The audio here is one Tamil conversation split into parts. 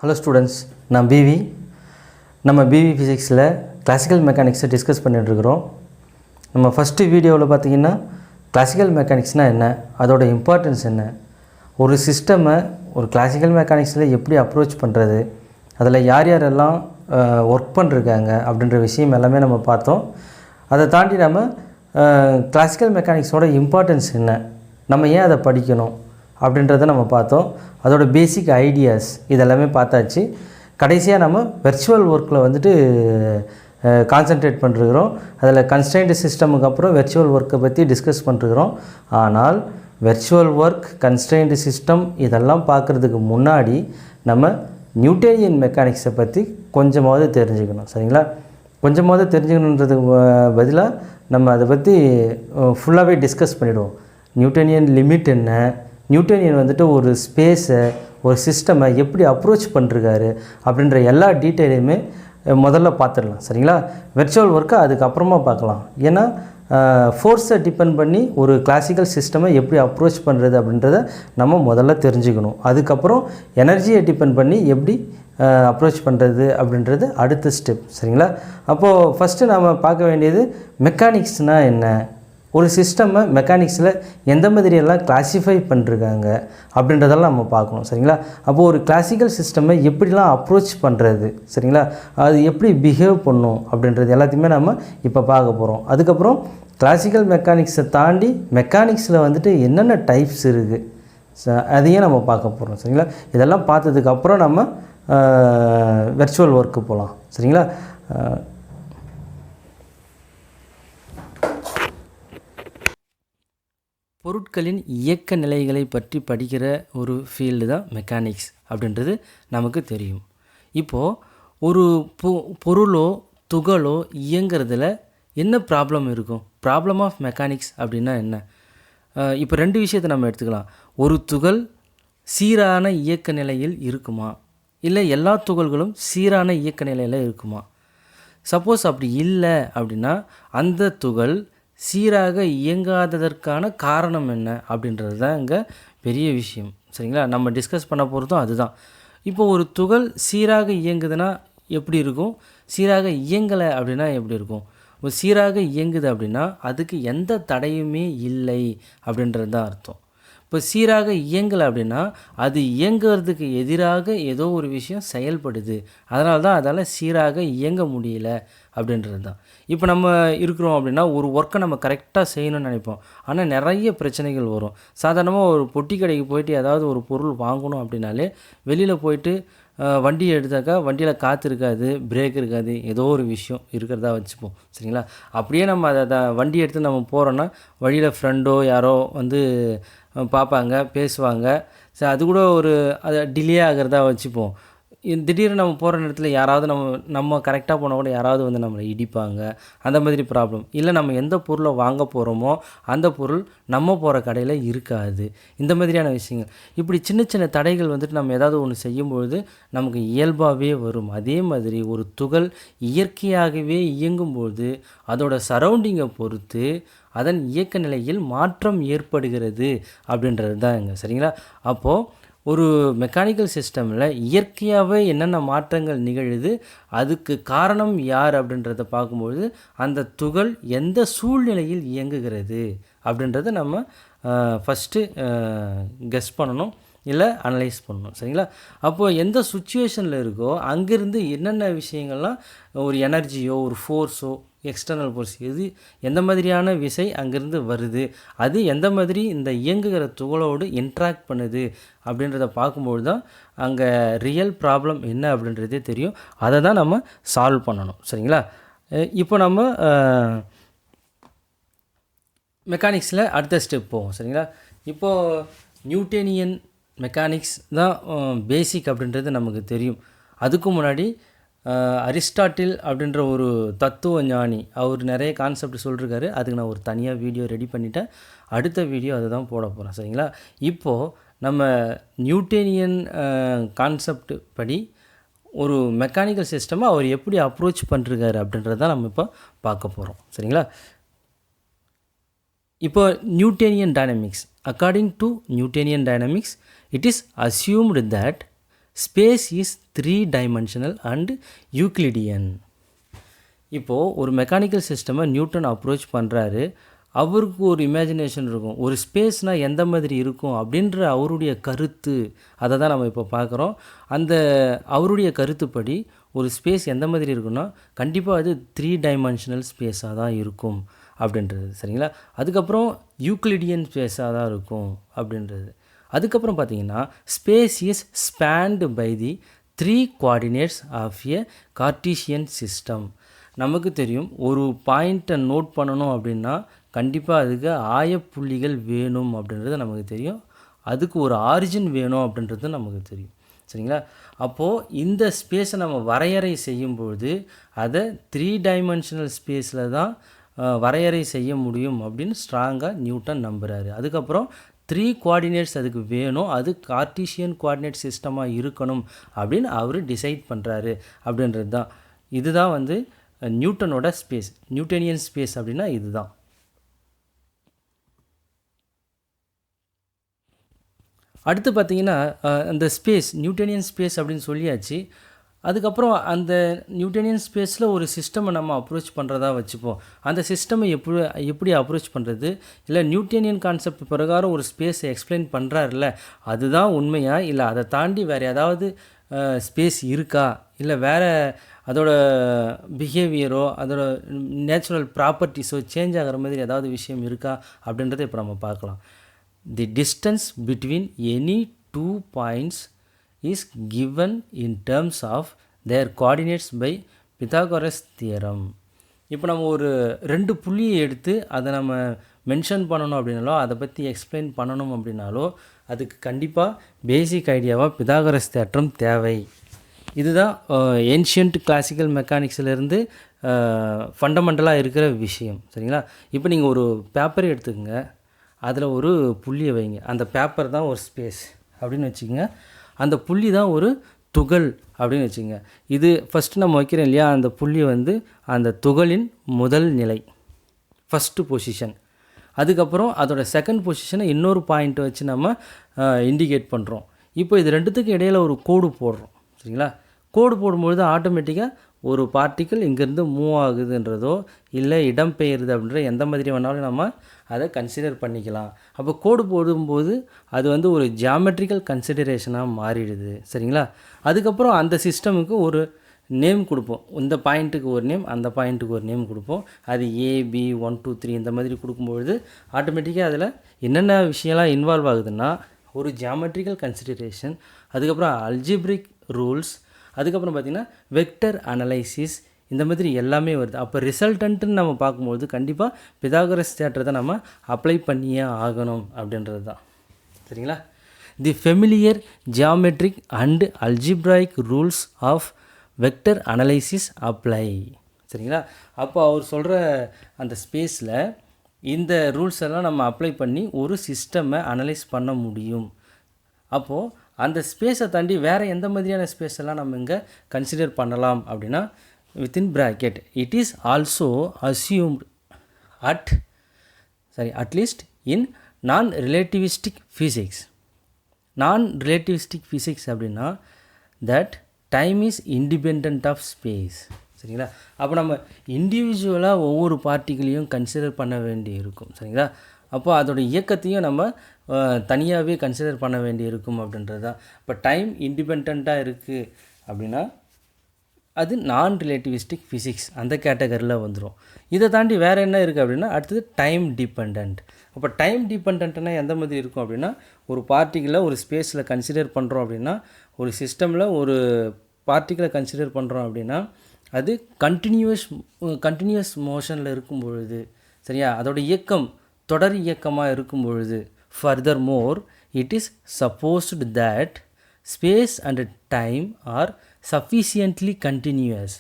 ஹலோ ஸ்டூடெண்ட்ஸ், நான் பிவி. நம்ம பிவி ஃபிசிக்ஸில் கிளாசிக்கல் மெக்கானிக்ஸை டிஸ்கஸ் பண்ணிகிட்ருக்குறோம். நம்ம ஃபஸ்ட்டு வீடியோவில் பார்த்திங்கன்னா கிளாசிக்கல் மெக்கானிக்ஸ்னால் என்ன, அதோட இம்பார்ட்டன்ஸ் என்ன, ஒரு சிஸ்டமை ஒரு கிளாசிக்கல் மெக்கானிக்ஸில் எப்படி அப்ரோச் பண்ணுறது, அதில் யார் யாரெல்லாம் ஒர்க் பண்ணிருக்காங்க அப்படின்ற விஷயம் எல்லாமே நம்ம பார்த்தோம். அதை தாண்டி நம்ம கிளாசிக்கல் மெக்கானிக்ஸோட இம்பார்ட்டன்ஸ் என்ன, நம்ம ஏன் அதை படிக்கணும் அப்படின்றத நம்ம பார்த்தோம். அதோட பேசிக் ஐடியாஸ் இதெல்லாமே பார்த்தாச்சு. கடைசியாக நம்ம வெர்ச்சுவல் ஒர்க்கில் வந்துட்டு கான்சன்ட்ரேட் பண்ணிருக்கிறோம். அதில் கன்ஸ்ட்ரெயின்ட் சிஸ்டமுக்கு அப்புறம் வெர்ச்சுவல் ஒர்க்கை பற்றி டிஸ்கஸ் பண்ணிருக்கிறோம். ஆனால் வெர்ச்சுவல் ஒர்க், கன்ஸ்ட்ரெயின்ட் சிஸ்டம் இதெல்லாம் பார்க்குறதுக்கு முன்னாடி நம்ம நியூட்டனியன் மெக்கானிக்ஸை பற்றி கொஞ்சமாவது தெரிஞ்சுக்கணும். சரிங்களா? கொஞ்சமாவது தெரிஞ்சுக்கணுன்றதுக்கு பதிலாக நம்ம அதை பற்றி ஃபுல்லாகவே டிஸ்கஸ் பண்ணிவிடுவோம். நியூட்டனியன் லிமிட் என்ன, நியூட்டனியன் வந்துட்டு ஒரு ஸ்பேஸை, ஒரு சிஸ்டமை எப்படி அப்ரோச் பண்ணிருக்காரு அப்படின்ற எல்லா டீட்டெயிலையுமே முதல்ல பார்த்துடலாம். சரிங்களா? வெர்ச்சுவல் ஒர்க்கை அதுக்கப்புறமா பார்க்கலாம். ஏன்னா ஃபோர்ஸை டிபெண்ட் பண்ணி ஒரு கிளாசிக்கல் சிஸ்டமை எப்படி அப்ரோச் பண்ணுறது அப்படின்றத நம்ம முதல்ல தெரிஞ்சுக்கணும். அதுக்கப்புறம் எனர்ஜியை டிபெண்ட் பண்ணி எப்படி அப்ரோச் பண்ணுறது அப்படின்றது அடுத்த ஸ்டெப். சரிங்களா? அப்போது ஃபஸ்ட்டு நம்ம பார்க்க வேண்டியது மெக்கானிக்ஸ்னால் என்ன, ஒரு சிஸ்டம்மை மெக்கானிக்ஸில் எந்த மாதிரியெல்லாம் கிளாஸிஃபை பண்ணிருக்காங்க அப்படின்றதெல்லாம் நம்ம பார்க்கணும். சரிங்களா? அப்போது ஒரு கிளாசிக்கல் சிஸ்டம்மை எப்படிலாம் அப்ரோச் பண்ணுறது, சரிங்களா, அது எப்படி பிஹேவ் பண்ணும் அப்படின்றது எல்லாத்தையுமே நம்ம இப்போ பார்க்க போகிறோம். அதுக்கப்புறம் கிளாசிக்கல் மெக்கானிக்ஸை தாண்டி மெக்கானிக்ஸில் வந்துட்டு என்னென்ன டைப்ஸ் இருக்குது அதையும் நம்ம பார்க்க போகிறோம். சரிங்களா? இதெல்லாம் பார்த்ததுக்கப்புறம் நம்ம வெர்ச்சுவல் ஒர்க்கு போகலாம். சரிங்களா? பொருட்களின் இயக்க நிலைகளை பற்றி படிக்கிற ஒரு ஃபீல்டு தான் மெக்கானிக்ஸ் அப்படின்றது நமக்கு தெரியும். இப்போது ஒரு பொருளோ துகளோ இயங்கிறதுல என்ன ப்ராப்ளம் இருக்கும்? ப்ராப்ளம் ஆஃப் மெக்கானிக்ஸ் அப்படின்னா என்ன? இப்போ ரெண்டு விஷயத்தை நம்ம எடுத்துக்கலாம். ஒரு துகள் சீரான இயக்க நிலையில் இருக்குமா, இல்லை எல்லா துகள்களும் சீரான இயக்க நிலையில் இருக்குமா? சப்போஸ் அப்படி இல்லை அப்படின்னா அந்த துகள் சீராக இயங்காததற்கான காரணம் என்ன அப்படின்றது தான் இங்கே பெரிய விஷயம். சரிங்களா? நம்ம டிஸ்கஸ் பண்ண போகிறதும் அதுதான். இப்போ ஒரு துகள் சீராக இயங்குதுன்னா எப்படி இருக்கும், சீராக இயங்கலை அப்படின்னா எப்படி இருக்கும்? ஒரு சீராக இயங்குது அப்படின்னா அதுக்கு எந்த தடையுமே இல்லை அப்படின்றது தான் அர்த்தம். இப்போ சீராக இயங்கலை அப்படின்னா அது இயங்குறதுக்கு எதிராக ஏதோ ஒரு விஷயம் செயல்படுது, அதனால தான் அதால் சீராக இயங்க முடியல அப்படின்றது தான். இப்போ நம்ம இருக்கிறோம் அப்படின்னா ஒரு ஒர்க்கை நம்ம கரெக்டாக செய்யணும்னு நினைப்போம், ஆனால் நிறைய பிரச்சனைகள் வரும். சாதாரணமாக ஒரு பொட்டி கடைக்கு போயிட்டு ஏதாவது ஒரு பொருள் வாங்கணும் அப்படின்னாலே வெளியில் போயிட்டு வண்டியை எடுத்தாக்கா வண்டியில் காற்று இருக்காது, பிரேக் இருக்காது, ஏதோ ஒரு விஷயம் இருக்கிறதா வச்சுப்போம். சரிங்களா? அப்படியே நம்ம அதை வண்டி எடுத்து நம்ம போகிறோன்னா வழியில் ஃப்ரெண்டோ யாரோ வந்து பார்ப்பாங்க, பேசுவாங்க. சரி, அது கூட ஒரு அதை டிலே ஆகிறதா வச்சுப்போம். திடீர்னு நம்ம போகிற நேரத்தில் யாராவது நம்ம கரெக்டாக போனால் கூட யாராவது வந்து நம்மளை இடிப்பாங்க, அந்த மாதிரி ப்ராப்ளம். இல்லை நம்ம எந்த பொருளை வாங்க போகிறோமோ அந்த பொருள் நம்ம போகிற கடையில் இருக்காது, இந்த மாதிரியான விஷயங்கள். இப்படி சின்ன சின்ன தடைகள் வந்துட்டு நம்ம ஏதாவது ஒன்று செய்யும்பொழுது நமக்கு இயல்பாகவே வரும். அதே மாதிரி ஒரு துகள் இயற்கையாகவே இயங்கும்போது அதோட சரௌண்டிங்கை பொறுத்து அதன் இயக்க நிலையில் மாற்றம் ஏற்படுகிறது அப்படின்றது தான் இங்கே. சரிங்களா? அப்போது ஒரு மெக்கானிக்கல் சிஸ்டமில் இயற்கையாகவே என்னென்ன மாற்றங்கள் நிகழுது, அதுக்கு காரணம் யார் அப்படின்றத பார்க்கும்பொழுது அந்த துகள் எந்த சூழ்நிலையில் இயங்குகிறது அப்படின்றத நம்ம ஃபஸ்ட்டு கெஸ் பண்ணணும், இல்லை அனலைஸ் பண்ணணும். சரிங்களா? அப்போது எந்த சுச்சுவேஷனில் இருக்கோ அங்கேருந்து என்னென்ன விஷயங்கள்லாம், ஒரு எனர்ஜியோ ஒரு ஃபோர்ஸோ எக்ஸ்டர்னல் ஃபோர்ஸ் எந்த மாதிரியான விசை அங்கேருந்து வருது, அது எந்த மாதிரி இந்த இயங்குகிற துகளோடு இன்ட்ராக்ட் பண்ணுது அப்படின்றத பார்க்கும்போது தான் அங்கே ரியல் ப்ராப்ளம் என்ன அப்படின்றதே தெரியும். அதை தான் நம்ம சால்வ் பண்ணணும். சரிங்களா? இப்போ நம்ம மெக்கானிக்ஸில் அடுத்த ஸ்டெப் போவோம். சரிங்களா? இப்போது நியூட்டனியன் மெக்கானிக்ஸ் தான் பேசிக் அப்படின்றது நமக்கு தெரியும். அதுக்கு முன்னாடி அரிஸ்டாட்டில் அப்படின்ற ஒரு தத்துவ ஞானி, அவர் நிறைய கான்செப்ட் சொல்லியிருக்காரு. அதுக்கு நான் ஒரு தனியாக வீடியோ ரெடி பண்ணிவிட்டேன். அடுத்த வீடியோ அதை தான் போட போகிறேன். சரிங்களா? இப்போது நம்ம நியூட்டனியன் கான்செப்ட் படி ஒரு மெக்கானிக்கல் சிஸ்டமை அவர் எப்படி அப்ரோச் பண்ணிருக்காரு அப்படின்றத நம்ம இப்போ பார்க்க போகிறோம். சரிங்களா? இப்போ Newtonian dynamics, according to Newtonian dynamics, it is assumed that space is 3 dimensional and Euclidean. இப்போது ஒரு மெக்கானிக்கல் சிஸ்டமை நியூட்டன் அப்ரோச் பண்ணுறாரு. அவருக்கு ஒரு இமேஜினேஷன் இருக்கும், ஒரு ஸ்பேஸ்னால் எந்த மாதிரி இருக்கும் அப்படின்ற அவருடைய கருத்து. அதை தான் நம்ம இப்போ பார்க்குறோம். அந்த அவருடைய கருத்துப்படி ஒரு ஸ்பேஸ் எந்த மாதிரி இருக்குன்னா கண்டிப்பாக அது 3 டைமென்ஷனல் ஸ்பேஸாக தான் இருக்கும் அப்படின்றது. சரிங்களா? அதுக்கப்புறம் யூக்ளிடியன் ஸ்பேஸாக தான் இருக்கும் அப்படின்றது. அதுக்கப்புறம் பார்த்தீங்கன்னா space is spanned by the 3 coordinates of a Cartesian system. நமக்கு தெரியும், ஒரு பாயிண்ட்டை நோட் பண்ணணும் அப்படின்னா கண்டிப்பாக அதுக்கு ஆயப்புள்ளிகள் வேணும் அப்படின்றது நமக்கு தெரியும். அதுக்கு ஒரு ஆரிஜின் வேணும் அப்படின்றது நமக்கு தெரியும். சரிங்களா? அப்போது இந்த ஸ்பேஸை நம்ம வரையறை செய்யும்பொழுது அதை 3 டைமென்ஷனல் ஸ்பேஸில் தான் வரையறை செய்ய முடியும் அப்படின்னு ஸ்ட்ராங்காக நியூட்டன் நம்புகிறாரு. அதுக்கப்புறம் 3 கோஆர்டினேட்ஸ் அதுக்கு வேணும், அது கார்ட்டீசியன் கோஆர்டினேட் சிஸ்டமாக இருக்கணும் அப்படின்னு அவர் டிசைட் பண்ணுறாரு அப்படின்றது தான். இதுதான் வந்து நியூட்டனோட ஸ்பேஸ், நியூட்டனியன் ஸ்பேஸ் அப்படின்னா இதுதான். அடுத்து பார்த்திங்கன்னா அந்த ஸ்பேஸ் நியூட்டனியன் ஸ்பேஸ் அப்படின்னு சொல்லியாச்சு. அதுக்கப்புறம் அந்த நியூட்டனியன் ஸ்பேஸில் ஒரு சிஸ்டமை நம்ம அப்ரோச் பண்ணுறதா வச்சுப்போம். அந்த சிஸ்டமை எப்படி அப்ரோச் பண்ணுறது, இல்லை நியூட்டனியன் கான்செப்ட் பிரகாரம் ஒரு ஸ்பேஸை எக்ஸ்பிளைன் பண்ணுறாருல, அதுதான் உண்மையா இல்லை அதை தாண்டி வேறு ஏதாவது ஸ்பேஸ் இருக்கா, இல்லை வேறு அதோட பிஹேவியரோ அதோட நேச்சுரல் ப்ராப்பர்ட்டிஸோ சேஞ்ச் ஆகிற மாதிரி ஏதாவது விஷயம் இருக்கா அப்படின்றத இப்போ நம்ம பார்க்கலாம். The distance between any 2 points is given in terms of their coordinates by Pythagoras theorem. இப்போ நம்ம ஒரு 2 புள்ளியை எடுத்து அதை நம்ம மென்ஷன் பண்ணணும் அப்படின்னாலோ அதை பற்றி எக்ஸ்பிளைன் பண்ணணும் அப்படின்னாலோ அதுக்கு கண்டிப்பாக பேசிக் ஐடியாவாக பிதாகரஸ் தேற்றம் தேவை. இதுதான் ஏன்ஷியன்ட் கிளாசிக்கல் மெக்கானிக்ஸிலேருந்து ஃபண்டமெண்டலாக இருக்கிற விஷயம். சரிங்களா? இப்போ நீங்கள் ஒரு பேப்பரை எடுத்துக்கோங்க, அதில் ஒரு புள்ளியை வைங்க. அந்த பேப்பர் தான் ஒரு ஸ்பேஸ் அப்படின்னு வச்சுக்கோங்க. அந்த புள்ளி தான் ஒரு துகள் அப்படின்னு வச்சுக்கோங்க. இது ஃபஸ்ட்டு நம்ம வைக்கிறோம் இல்லையா, அந்த புள்ளி வந்து அந்த துகளின் முதல் நிலை, ஃபஸ்ட்டு பொசிஷன். அதுக்கப்புறம் அதோட செகண்ட் பொசிஷனை இன்னொரு பாயிண்ட்டை வச்சு நம்ம இண்டிகேட் பண்ணுறோம். இப்போ இது ரெண்டுத்துக்கும் இடையில் ஒரு கோடு போடுறோம். சரிங்களா? கோடு போடும்பொழுது ஆட்டோமேட்டிக்காக ஒரு பார்ட்டிக்கிள் இங்கேருந்து மூவ் ஆகுதுன்றதோ இல்லை இடம் பெயருது அப்படின்ற எந்த மாதிரி வேணாலும் நம்ம அதை கன்சிடர் பண்ணிக்கலாம். அப்போ கோடு போடும்போது அது வந்து ஒரு ஜியாமெட்ரிக்கல் கன்சிடரேஷனாக மாறிடுது. சரிங்களா? அதுக்கப்புறம் அந்த சிஸ்டமுக்கு ஒரு நேம் கொடுப்போம். இந்த பாயிண்ட்டுக்கு ஒரு நேம், அந்த பாயிண்ட்டுக்கு ஒரு நேம் கொடுப்போம். அது ஏபி 1 2 3 இந்த மாதிரி கொடுக்கும்பொழுது ஆட்டோமேட்டிக்காக அதில் என்னென்ன விஷயம்லாம் இன்வால்வ் ஆகுதுன்னா ஒரு ஜியாமெட்ரிக்கல் கன்சிடரேஷன், அதுக்கப்புறம் அல்ஜிப்ரிக் ரூல்ஸ், அதுக்கப்புறம் பார்த்திங்கன்னா வெக்டர் அனலைசிஸ், இந்த மாதிரி எல்லாமே வருது. அப்போ ரிசல்டன்ட்டுன்னு நம்ம பார்க்கும்போது கண்டிப்பாக பிதாகரஸ் தேற்றத்தை நம்ம அப்ளை பண்ணியே ஆகணும் அப்படின்றது தான். சரிங்களா? The familiar geometric and algebraic rules of vector analysis apply. சரிங்களா? அப்போ அவர் சொல்கிற அந்த ஸ்பேஸில் இந்த ரூல்ஸ் எல்லாம் நம்ம அப்ளை பண்ணி ஒரு சிஸ்டமை அனலைஸ் பண்ண முடியும். அப்போது அந்த ஸ்பேஸை தாண்டி வேறு எந்த மாதிரியான ஸ்பேஸ் எல்லாம் நம்ம இங்கே கன்சிடர் பண்ணலாம் அப்படின்னா within bracket it is also assumed at least in non-relativistic physics. non-relativistic physics அப்படின்னா that time is independent of space. சரிங்களா? அப்போ நம்ம இண்டிவிஜுவலாக ஒவ்வொரு பார்ட்டிகளையும் கன்சிடர் பண்ண வேண்டி இருக்கும். சரிங்களா? அப்போ அதோடய இயக்கத்தையும் நம்ம தனியாகவே கன்சிடர் பண்ண வேண்டி இருக்கும் அப்படின்றது தான். இப்போ டைம் இண்டிபெண்ட்டாக இருக்குது அப்படின்னா அது நான் ரிலேட்டிவிஸ்டிக் ஃபிசிக்ஸ் அந்த கேட்டகரியில் வந்துடும். இதை தாண்டி வேறு என்ன இருக்குது அப்படின்னா அடுத்தது டைம் டிபெண்ட். அப்போ டைம் டிபெண்ட்னா எந்த மாதிரி இருக்கும் அப்படின்னா ஒரு பார்ட்டிகளை ஒரு ஸ்பேஸில் கன்சிடர் பண்ணுறோம் அப்படின்னா ஒரு சிஸ்டமில் ஒரு பார்ட்டிகளை கன்சிடர் பண்ணுறோம் அப்படின்னா அது கண்டினியூஸ் மோஷனில் இருக்கும் பொழுது, சரியா, அதோட இயக்கம் தொடர் இயக்கமாக இருக்கும் பொழுது, furthermore it is supposed that space and time are sufficiently continuous.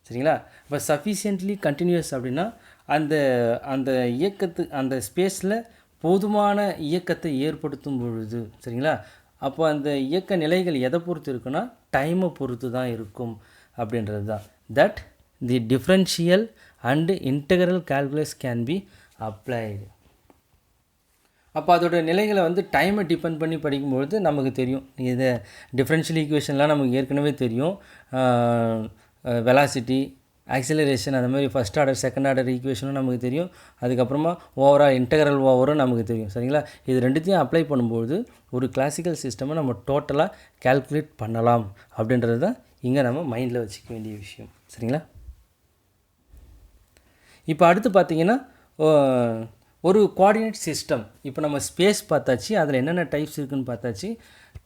சரிங்களா? இப்போ சஃபிஷியன்ட்லி கண்டினியூஸ் அப்படின்னா அந்த அந்த அந்த ஸ்பேஸில் போதுமான இயக்கத்தை ஏற்படுத்தும் பொழுது, சரிங்களா, அப்போ அந்த இயக்க நிலைகள் எதை பொறுத்து இருக்குன்னா டைமை பொறுத்து தான் இருக்கும் அப்படின்றது தான். That the differential and integral calculus can be applied. அப்போ அதோட நிலைகளை வந்து டைமை டிபெண்ட் பண்ணி படிக்கும்பொழுது நமக்கு தெரியும். இது டிஃபரன்ஷியல் ஈக்குவேஷன்லாம் நமக்கு ஏற்கனவே தெரியும். வெலாசிட்டி, ஆக்சிலரேஷன், அந்த மாதிரி ஃபஸ்ட் ஆர்டர் செகண்ட் ஆர்டர் ஈக்குவேஷனும் நமக்கு தெரியும். அதுக்கப்புறமா ஓவரால் இன்டெக்ரல் ஓவரும் நமக்கு தெரியும். சரிங்களா? இது ரெண்டுத்தையும் அப்ளை பண்ணும்போது ஒரு கிளாசிக்கல் சிஸ்டமை நம்ம டோட்டலாக கால்குலேட் பண்ணலாம் அப்படின்றது தான் இங்கே நம்ம மைண்டில் வச்சுக்க வேண்டிய விஷயம். சரிங்களா? இப்போ அடுத்து பார்த்திங்கன்னா ஒரு கோஆர்டினேட் சிஸ்டம். இப்போ நம்ம ஸ்பேஸ் பார்த்தாச்சு, அதில் என்னென்ன டைப்ஸ் இருக்குதுன்னு பார்த்தாச்சு.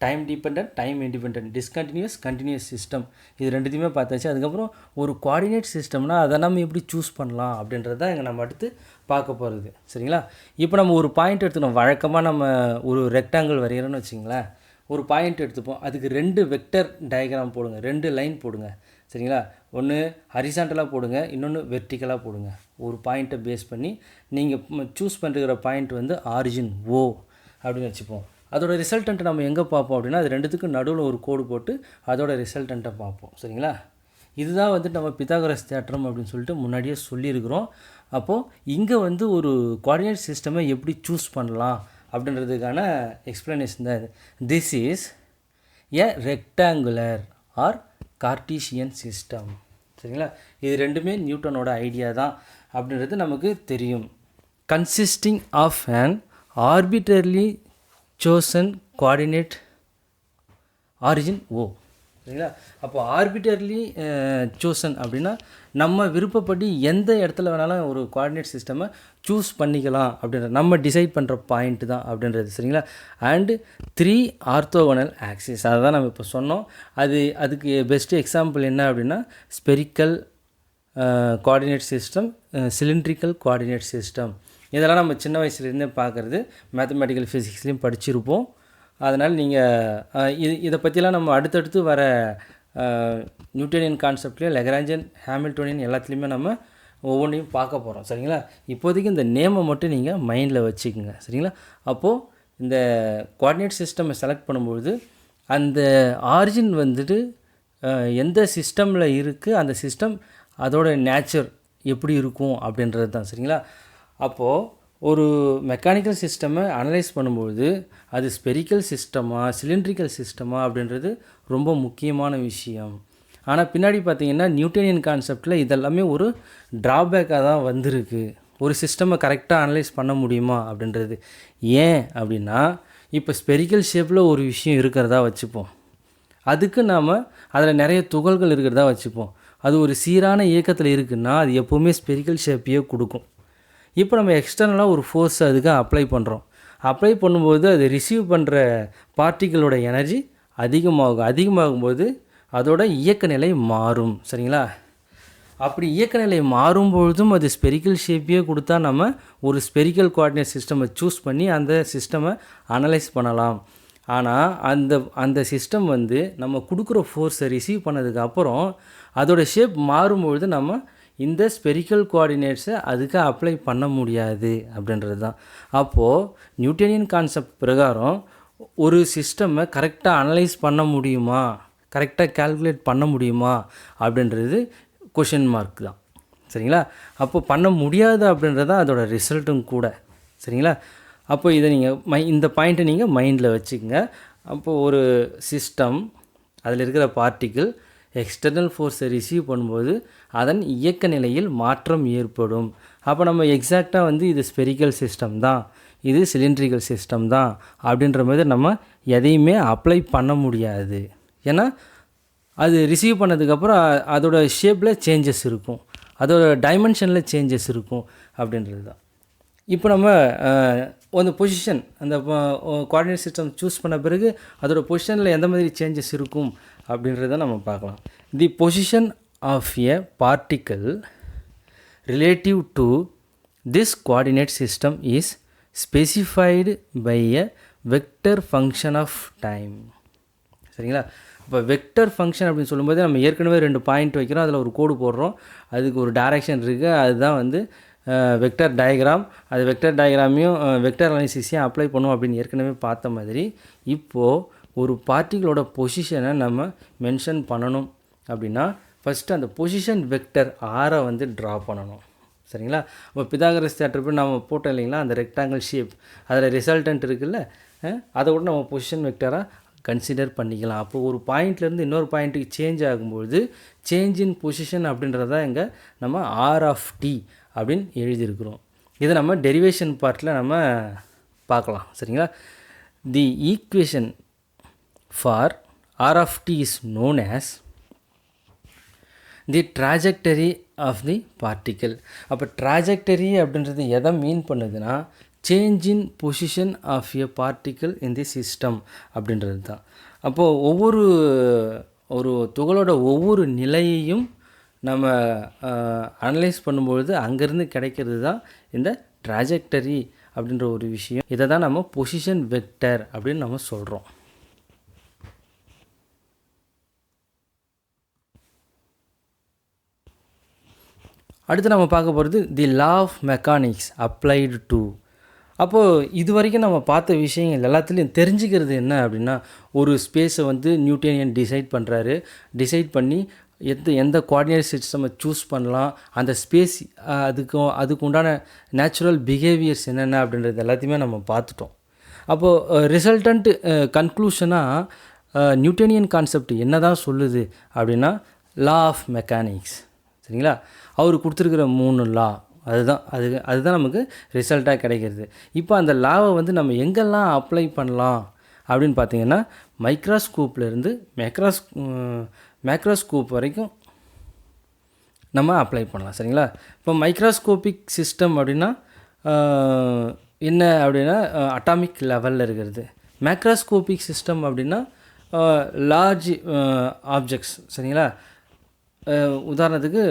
Time dependent, time independent, discontinuous, continuous system, இது ரெண்டுத்தையுமே பார்த்தாச்சு. அதுக்கப்புறம் ஒரு கோஆர்டினேட் சிஸ்டம்னா அதை நம்ம எப்படி சூஸ் பண்ணலாம் அப்படின்றது தான் இங்கே நம்ம அடுத்து பார்க்க போகிறது. சரிங்களா? இப்போ நம்ம ஒரு பாயிண்ட் எடுத்துக்கணும். வழக்கமாக நம்ம ஒரு ரெக்டாங்கிள் வரைகிறோன்னு வச்சிங்களேன். ஒரு பாயிண்ட் எடுத்துப்போம், அதுக்கு 2 வெக்டர் டயக்ராம் போடுங்க, 2 லைன் போடுங்க. சரிங்களா? ஒன்று ஹரிசாண்டலாக போடுங்க, இன்னொன்று வெர்டிக்கலாக போடுங்க. ஒரு பாயிண்ட்டை பேஸ் பண்ணி நீங்கள் சூஸ் பண்ணுற பாயிண்ட் வந்து ஆரிஜின் ஓ அப்படின்னு வச்சுப்போம். அதோட ரிசல்டண்ட்டை நம்ம எங்கே பார்ப்போம் அப்படின்னா, அது ரெண்டுத்துக்கும் நடுவில் ஒரு கோடு போட்டு அதோட ரிசல்டண்ட்டை பார்ப்போம். சரிங்களா? இதுதான் வந்து நம்ம பித்தாகரஸ் தேற்றம் அப்படின்னு சொல்லிட்டு முன்னாடியே சொல்லியிருக்கிறோம். அப்போது இங்கே வந்து ஒரு கோஆர்டினேட் சிஸ்டமை எப்படி சூஸ் பண்ணலாம் அப்படின்றதுக்கான எக்ஸ்ப்ளனேஷன் தான் இது. This is a rectangular or Cartesian system. சரிங்களா? இது ரெண்டுமே நியூட்டனோட ஐடியா தான் அப்படின்றது நமக்கு தெரியும். Consisting of an arbitrarily chosen coordinate origin O. சரிங்களா? அப்போ ஆர்பிட்டர்லி சோசன் அப்படின்னா நம்ம விருப்பப்படி எந்த இடத்துல வேணாலும் ஒரு கோஆர்டினேட் சிஸ்டமை சூஸ் பண்ணிக்கலாம் அப்படின்ற நம்ம டிசைட் பண்ணுற பாயிண்ட்டு தான் அப்படின்றது. சரிங்களா? அண்டு 3 ஆர்த்தோகனல் ஆக்சிஸ், அதை தான் நம்ம இப்போ சொன்னோம். அதுக்கு பெஸ்ட்டு எக்ஸாம்பிள் என்ன அப்படின்னா spherical coordinate system, cylindrical coordinate system. இதெல்லாம் நம்ம சின்ன வயசுலேருந்தே பார்க்குறது, மேத்தமெட்டிக்கல் ஃபிசிக்ஸ்லேயும் படிச்சிருப்போம். அதனால் நீங்கள் இதை பற்றிலாம் நம்ம அடுத்தடுத்து வர நியூட்டனியன் கான்செப்ட்லேயும் லெக்ராஞ்சியன், ஹாமில்டோனியன் எல்லாத்துலேயுமே நம்ம ஒவ்வொன்றையும் பார்க்க போகிறோம். சரிங்களா? இப்போதைக்கு இந்த நேமை மட்டும் நீங்கள் மைண்டில் வச்சுக்கோங்க. சரிங்களா? அப்போது இந்த கோஆர்டினேட் சிஸ்டமை செலக்ட் பண்ணும்பொழுது அந்த ஆரிஜின் வந்துட்டு எந்த சிஸ்டமில் இருக்குது, அந்த சிஸ்டம் அதோட நேச்சர் எப்படி இருக்கும் அப்படின்றது தான். சரிங்களா? அப்போது ஒரு மெக்கானிக்கல் சிஸ்டமை அனலைஸ் பண்ணும்பொழுது அது ஸ்பெரிக்கல் சிஸ்டமா சிலிண்ட்ரிக்கல் சிஸ்டமா அப்படின்றது ரொம்ப முக்கியமான விஷயம். ஆனால் பின்னாடி பார்த்திங்கன்னா நியூட்டனியன் கான்செப்டில் இதெல்லாமே ஒரு ட்ராபேக்காக தான் வந்திருக்கு. ஒரு சிஸ்டமை கரெக்டாக அனலைஸ் பண்ண முடியுமா அப்படின்றது. ஏன் அப்படின்னா இப்போ ஸ்பெரிக்கல் ஷேப்பில் ஒரு விஷயம் இருக்கிறதா வச்சுப்போம், அதுக்கு நாம் அதில் நிறைய துகள்கள் இருக்கிறதா வச்சுப்போம். அது ஒரு சீரான இயக்கத்தில் இருக்குன்னா அது எப்போவுமே ஸ்பெரிக்கல் ஷேப்பையே கொடுக்கும். இப்போ நம்ம எக்ஸ்டர்னலாக ஒரு ஃபோர்ஸ் அதுக்கு அப்ளை பண்ணுறோம். அப்ளை பண்ணும்போது அது ரிசீவ் பண்ணுற பார்ட்டிகளோட எனர்ஜி அதிகமாகும்போது அதோட இயக்க நிலை மாறும். சரிங்களா? அப்படி இயக்க நிலை மாறும்பொழுதும் அது ஸ்பெரிக்கல் ஷேப்பையே கொடுத்தா நம்ம ஒரு ஸ்பெரிக்கல் கோஆர்டினேட் சிஸ்டமை சூஸ் பண்ணி அந்த சிஸ்டமை அனலைஸ் பண்ணலாம். ஆனால் அந்த சிஸ்டம் வந்து நம்ம கொடுக்குற ஃபோர்ஸை ரிசீவ் பண்ணதுக்கப்புறம் அதோட ஷேப் மாறும்பொழுது நம்ம இந்த ஸ்பெரிக்கல் கோஆர்டினேட்ஸை அதுக்கு அப்ளை பண்ண முடியாது அப்படின்றது தான். அப்போது நியூட்டனியன் கான்செப்ட் பிரகாரம் ஒரு சிஸ்டமை கரெக்டாக அனலைஸ் பண்ண முடியுமா, கரெக்டாக கால்குலேட் பண்ண முடியுமா அப்படின்றது கொஷின் மார்க் தான். சரிங்களா? அப்போ பண்ண முடியாது அப்படின்றது தான் அதோட ரிசல்ட்டும் கூட. சரிங்களா? அப்போ இதை நீங்கள் இந்த பாயிண்ட்டை நீங்கள் மைண்டில் வச்சுக்கோங்க. அப்போது ஒரு சிஸ்டம், அதில் இருக்கிற பார்ட்டிக்கிள் எக்ஸ்டர்னல் ஃபோர்ஸை ரிசீவ் பண்ணும்போது அதன் இயக்க நிலையில் மாற்றம் ஏற்படும். அப்போ நம்ம எக்ஸாக்டாக வந்து இது ஸ்பெரிக்கல் சிஸ்டம் தான், இது சிலிண்ட்ரிக்கல் சிஸ்டம் தான் அப்படின்ற மாதிரி நம்ம எதையுமே அப்ளை பண்ண முடியாது. ஏன்னா அது ரிசீவ் பண்ணதுக்கப்புறம் அதோட ஷேப்பில் சேஞ்சஸ் இருக்கும், அதோட டைமென்ஷனில் சேஞ்சஸ் இருக்கும் அப்படின்றது தான். இப்போ நம்ம அந்த பொசிஷன், அந்த கோஆர்டினேட் சிஸ்டம் சூஸ் பண்ண பிறகு அதோட பொசிஷனில் எந்த மாதிரி சேஞ்சஸ் இருக்கும் அப்படின்றத நம்ம பார்க்கலாம். The position of a particle relative to this coordinate system is specified by a vector function of time. சரிங்களா? இப்போ வெக்டர் ஃபங்க்ஷன் அப்படின்னு சொல்லும்போது நம்ம ஏற்கனவே 2 பாயிண்ட் வைக்கிறோம், அதில் ஒரு கோடு போடுறோம், அதுக்கு ஒரு டைரக்ஷன் இருக்குது, அதுதான் வந்து வெக்டர் டயக்ராம். அது வெக்டர் டயக்ராமையும் வெக்டர் அனாலிசிஸையும் அப்ளை பண்ணுவோம் அப்படின்னு ஏற்கனவே பார்த்த மாதிரி இப்போது ஒரு பார்ட்டிகளோட பொசிஷனை நம்ம மென்ஷன் பண்ணணும் அப்படின்னா ஃபஸ்ட்டு அந்த பொசிஷன் வெக்டர் ஆரை வந்து ட்ரா பண்ணணும். சரிங்களா? இப்போ பிதாகரஸ் தேற்றம் போய் நம்ம போட்டோம் இல்லைங்களா, அந்த ரெக்டாங்கிள் ஷேப் அதில் ரிசல்டன்ட் இருக்குல்ல, அதை கூட நம்ம பொசிஷன் வெக்டராக கன்சிடர் பண்ணிக்கலாம். அப்போ ஒரு பாயிண்ட்லேருந்து இன்னொரு பாயிண்ட்டுக்கு சேஞ்ச் ஆகும்பொழுது சேஞ்ச் இன் பொசிஷன் அப்படின்றத இங்கே நம்ம ஆர் ஆஃப் டி அப்படின்னு எழுதியிருக்கிறோம். இதை நம்ம டெரிவேஷன் பார்ட்டில் நம்ம பார்க்கலாம். சரிங்களா? The equation for r of t is known as the trajectory of the particle. அப்போ ட்ராஜெக்டரி அப்படின்றது எதை மீன் பண்ணுதுன்னா change in position of a particle in the system அப்படின்றது தான். அப்போது ஒரு துகளோட ஒவ்வொரு நிலையையும் நம்ம அனலைஸ் பண்ணும்பொழுது அங்கேருந்து கிடைக்கிறது தான் இந்த ட்ராஜெக்டரி அப்படின்ற ஒரு விஷயம். இதை தான் நம்ம பொசிஷன் வெக்டர் அப்படின்னு நம்ம சொல்கிறோம். அடுத்து நம்ம பார்க்க போகிறது the law of mechanics applied to. அப்போது இது வரைக்கும் நம்ம பார்த்த விஷயங்கள் எல்லாத்துலேயும் தெரிஞ்சுக்கிறது என்ன அப்படின்னா, ஒரு ஸ்பேஸை வந்து நியூட்டனியன் டிசைட் பண்ணி எந்த கோஆர்டினேட் சிஸ்டமை சூஸ் பண்ணலாம், அந்த ஸ்பேஸ் அதுக்கு உண்டான நேச்சுரல் பிஹேவியர்ஸ் என்னென்ன அப்படின்றது எல்லாத்தையுமே நம்ம பார்த்துட்டோம். அப்போது ரிசல்டன்ட் கன்க்ளூஷனாக நியூட்டனியன் கான்செப்ட் என்ன தான் சொல்லுது அப்படின்னா லா ஆஃப் மெக்கானிக்ஸ். சரிங்களா? அவர் கொடுத்துருக்கிற 3 லா அதுதான் நமக்கு ரிசல்ட்டாக கிடைக்கிறது. இப்போ அந்த லாவை வந்து நம்ம எங்கெல்லாம் அப்ளை பண்ணலாம் அப்படின்னு பார்த்தீங்கன்னா மைக்ரோஸ்கோப்லேருந்து மேக்ரோஸ்கோப் வரைக்கும் நம்ம அப்ளை பண்ணலாம். சரிங்களா? இப்போ மைக்ரோஸ்கோபிக் சிஸ்டம் அப்படின்னா என்ன அப்படின்னா அட்டாமிக் லெவலில் இருக்கிறது. மேக்ரோஸ்கோபிக் சிஸ்டம் அப்படின்னா லார்ஜ் ஆப்ஜெக்ட்ஸ். சரிங்களா? உதாரணத்துக்கு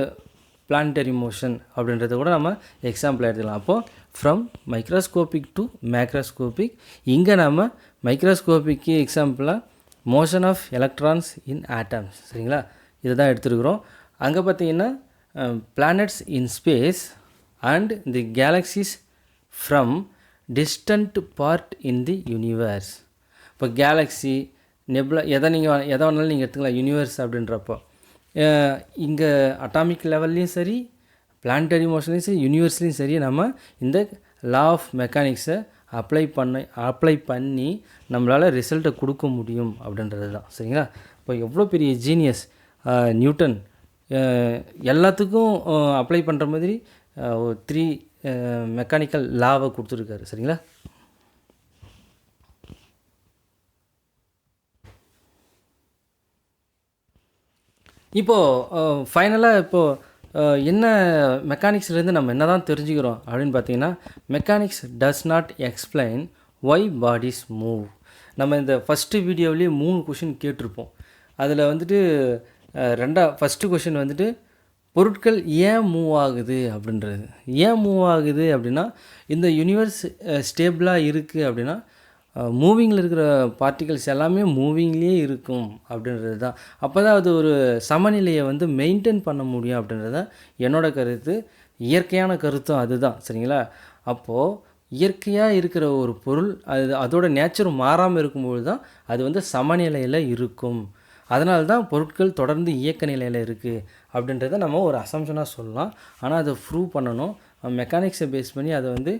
பிளானட்டரி மோஷன் அப்படின்றத கூட நம்ம எக்ஸாம்பிள் எடுத்துக்கலாம். அப்போது ஃப்ரம் மைக்ரோஸ்கோபிக் டு மேக்ரோஸ்கோபிக், இங்கே நம்ம மைக்ரோஸ்கோபிக்கு எக்ஸாம்பிளாக motion of electrons in atoms. சரிங்களா? இதை தான் எடுத்துருக்குறோம். அங்கே பார்த்தீங்கன்னா planets in space and the galaxies from distant part in the universe. இப்போ கேலக்ஸி நெபுலா எதை வேணாலும் நீங்கள் எடுத்துக்கலாம் யூனிவர்ஸ் அப்படின்றப்போ. இங்கே அட்டாமிக் லெவல்லையும் சரி, பிளானட்டரி மோஷன்லையும் சரி, யூனிவர்ஸ்லையும் சரி, நம்ம இந்த லா ஆஃப் மெக்கானிக்ஸை அப்ளை பண்ணி நம்மளால் ரிசல்ட்டை கொடுக்க முடியும் அப்படின்றது தான். சரிங்களா? இப்போ எவ்வளோ பெரிய ஜீனியஸ் நியூட்டன், எல்லாத்துக்கும் அப்ளை பண்ணுற மாதிரி 3 மெக்கானிக்கல் லாவை கொடுத்துருக்காரு. சரிங்களா? இப்போது ஃபைனலாக என்ன மெக்கானிக்ஸ்லேருந்து நம்ம என்ன தான் தெரிஞ்சுக்கிறோம் அப்படின்னு பார்த்தீங்கன்னா, mechanics does not explain Y bodies move. நம்ம இந்த ஃபஸ்ட்டு வீடியோவிலேயே 3 கொஷின் கேட்டிருப்போம். அதில் வந்துட்டு ஃபஸ்ட்டு கொஷின் வந்துட்டு பொருட்கள் ஏன் மூவ் ஆகுது அப்படின்றது. ஏன் மூவ் ஆகுது அப்படின்னா, இந்த யூனிவர்ஸ் ஸ்டேபிளாக இருக்குது அப்படின்னா மூவிங்கில் இருக்கிற பார்ட்டிகல்ஸ் எல்லாமே மூவிங்லேயே இருக்கும் அப்படின்றது தான். அப்போ தான் அது ஒரு சமநிலையை வந்து மெயின்டைன் பண்ண முடியும் அப்படின்றது தான் என்னோடய கருத்து. இயற்கையான கருத்தும் அதுதான். சரிங்களா? அப்போது இயற்கையாக இருக்கிற ஒரு பொருள் அதோட நேச்சர் மாறாமல் இருக்கும்பொழுது தான் அது வந்து சமநிலையில் இருக்கும். அதனால தான் பொருட்கள் தொடர்ந்து இயக்க நிலையில் இருக்குது அப்படின்றத நம்ம ஒரு அசம்ஷனாக சொல்லலாம். ஆனால் அதை ப்ரூவ் பண்ணணும். மெக்கானிக்ஸை பேஸ் பண்ணி அதை வந்து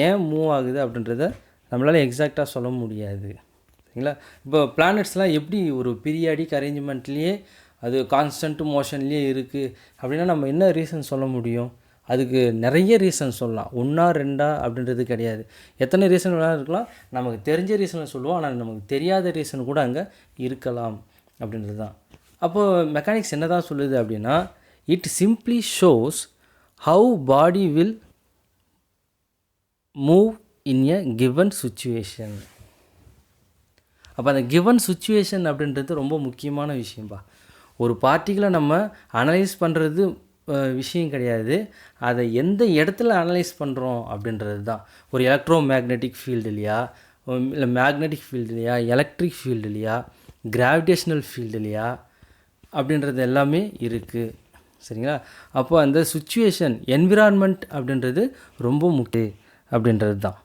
ஏன் மூவ் ஆகுது அப்படின்றத நம்மளால் எக்ஸாக்டாக சொல்ல முடியாது. சரிங்களா? இப்போ பிளானட்ஸ்லாம் எப்படி ஒரு பீரியாடிக் அரேஞ்ச்மெண்ட்லேயே அது கான்ஸ்டன்ட் மோஷன்லேயே இருக்குது அப்படின்னா நம்ம என்ன ரீசன் சொல்ல முடியும்? அதுக்கு நிறைய ரீசன் சொல்லலாம். 1 2 அப்படின்றது கிடையாது. எத்தனை ரீசன் வேணாலும் இருக்கலாம். நமக்கு தெரிஞ்ச ரீசனை சொல்லுவோம், ஆனால் நமக்கு தெரியாத ரீசன் கூட அங்கே இருக்கலாம் அப்படின்றது தான். அப்போது மெக்கானிக்ஸ் என்ன தான் சொல்லுது அப்படின்னா, it simply shows how body will move in a given situation. அப்போ அந்த கிவன் சுச்சுவேஷன் அப்படின்றது ரொம்ப முக்கியமான விஷயம்பா. ஒரு பார்ட்டிகளை நம்ம அனலைஸ் பண்ணுறது விஷயம் கிடையாது, அதை எந்த இடத்துல அனலைஸ் பண்ணுறோம் அப்படின்றது தான். ஒரு எலக்ட்ரோ மேக்னெட்டிக் ஃபீல்டுலையா, இல்லை மேக்னெட்டிக் ஃபீல்டுலையா, எலக்ட்ரிக் ஃபீல்டுலையா, கிராவிடேஷ்னல் ஃபீல்டுலையா அப்படின்றது எல்லாமே இருக்குது. சரிங்களா? அப்போ அந்த சுச்சுவேஷன் என்விரான்மெண்ட் அப்படின்றது ரொம்ப முக்கியம் அப்படின்றது தான்.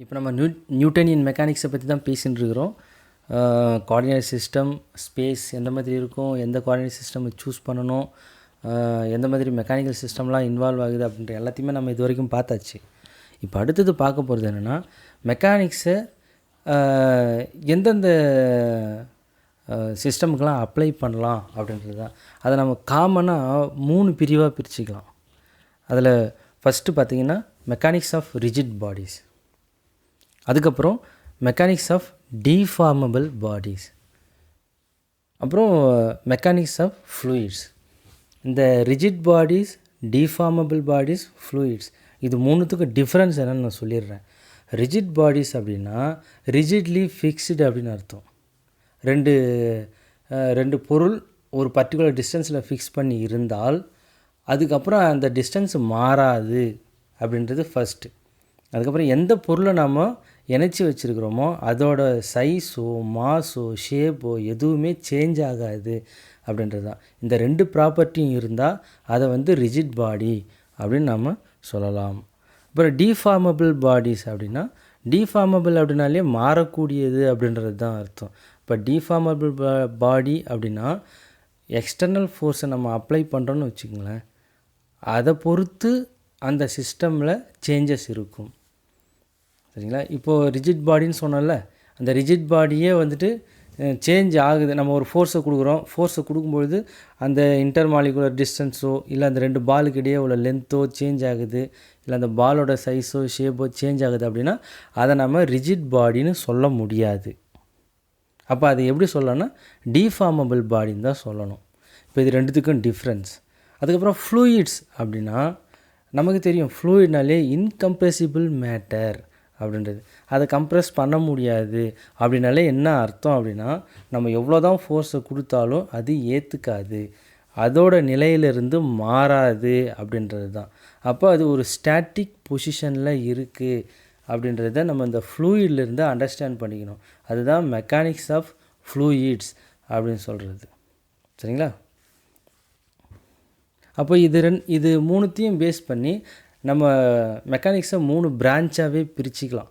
இப்போ நம்ம நியூட்டனியன் மெக்கானிக்ஸை பற்றி தான் பேசின்னு இருக்கிறோம். கோஆர்டினேட் சிஸ்டம், ஸ்பேஸ் எந்த மாதிரி இருக்கும், எந்த கோஆர்டினேட் சிஸ்டம் சூஸ் பண்ணணும், எந்த மாதிரி மெக்கானிக்கல் சிஸ்டம்லாம் இன்வால்வ் ஆகுது அப்படின்ற எல்லாத்தையுமே நம்ம இது வரைக்கும் பார்த்தாச்சு. இப்போ அடுத்தது பார்க்க போகிறது என்னென்னா, மெக்கானிக்ஸை எந்தெந்த சிஸ்டமுக்கெலாம் அப்ளை பண்ணலாம் அப்படின்றது தான். அதை நம்ம காமனாக 3 பிரிவாக பிரிச்சுக்கலாம். அதில் ஃபஸ்ட்டு பார்த்திங்கன்னா மெக்கானிக்ஸ் ஆஃப் ரிஜிட் பாடிஸ், அதுக்கப்புறம் மெக்கானிக்ஸ் ஆஃப் டிஃபார்மபிள் பாடிஸ், அப்புறம் மெக்கானிக்ஸ் ஆஃப் ஃப்ளூயிட்ஸ். இந்த rigid bodies, deformable bodies, fluids இது மூணுத்துக்கு டிஃப்ரென்ஸ் என்னென்னு நான் சொல்லிடுறேன். ரிஜிட் பாடிஸ் அப்படின்னா ரிஜிட்லி ஃபிக்ஸ்டு அப்படின்னு அர்த்தம். ரெண்டு பொருள் ஒரு பர்டிகுலர் டிஸ்டன்ஸில் ஃபிக்ஸ் பண்ணி இருந்தால் அதுக்கப்புறம் அந்த டிஸ்டன்ஸ் மாறாது அப்படின்றது ஃபஸ்ட்டு. அதுக்கப்புறம் எந்த பொருளை நாம் இணைச்சி வச்சுருக்கிறோமோ அதோட சைஸோ மாஸோ ஷேப்போ எதுவுமே சேஞ்ச் ஆகாது அப்படின்றது தான். இந்த 2 ப்ராப்பர்ட்டியும் இருந்தால் அதை ரிஜிட் பாடி அப்படின்னு நாம் சொல்லலாம். அப்புறம் டிஃபார்மபிள் பாடிஸ் அப்படின்னா, டிஃபார்மபிள் அப்படின்னாலே மாறக்கூடியது அப்படின்றது தான் அர்த்தம். இப்போ டிஃபார்மபிள் பாடி அப்படின்னா எக்ஸ்டர்னல் ஃபோர்ஸை நம்ம அப்ளை பண்ணுறோன்னு வச்சுக்கோங்களேன், அதை பொறுத்து அந்த சிஸ்டமில் சேஞ்சஸ் இருக்கும். சரிங்களா? இப்போது ரிஜிட் பாடின்னு சொன்னோம்ல, அந்த ரிஜிட் பாடியே சேஞ்ச் ஆகுது. நம்ம ஒரு ஃபோர்ஸை கொடுக்குறோம், ஃபோர்ஸை கொடுக்கும்பொழுது அந்த இன்டர்மாலிகுலர் டிஸ்டன்ஸோ இல்லை அந்த 2 பாலுக்கு இடையே உள்ள லென்த்தோ சேஞ்ச் ஆகுது, இல்லை அந்த பாலோட சைஸோ ஷேப்போ சேஞ்ச் ஆகுது அப்படின்னா அதை நம்ம ரிஜிட் பாடின்னு சொல்ல முடியாது. அப்போ அது எப்படி சொல்லணும்னா டிஃபார்மபிள் பாடின்னு தான் சொல்லணும். இப்போ இது ரெண்டுத்துக்கும் டிஃப்ரென்ஸ். அதுக்கப்புறம் ஃப்ளூயிட்ஸ் அப்படின்னா நமக்கு தெரியும், ஃப்ளூயிட்னாலே இன்கம்ப்ரெசிபிள் மேட்டர் அப்படின்றது. அதை கம்ப்ரெஸ் பண்ண முடியாது அப்படின்னாலே என்ன அர்த்தம் அப்படின்னா, நம்ம எவ்வளோ தான் ஃபோர்ஸை கொடுத்தாலும் அது ஏற்றுக்காது, அதோட நிலையிலிருந்து மாறாது அப்படின்றது தான். அப்போ அது ஒரு ஸ்டாட்டிக் பொசிஷனில் இருக்குது அப்படின்றத நம்ம இந்த ஃப்ளூயிட்லேருந்து அண்டர்ஸ்டாண்ட் பண்ணிக்கணும். அதுதான் மெக்கானிக்ஸ் ஆஃப் ஃப்ளூயிட்ஸ் அப்படின்னு சொல்கிறது. சரிங்களா? அப்போ இது மூணுத்தையும் பேஸ் பண்ணி நம்ம மெக்கானிக்ஸை 3 பிரான்ச்சாகவே பிரிச்சுக்கலாம்.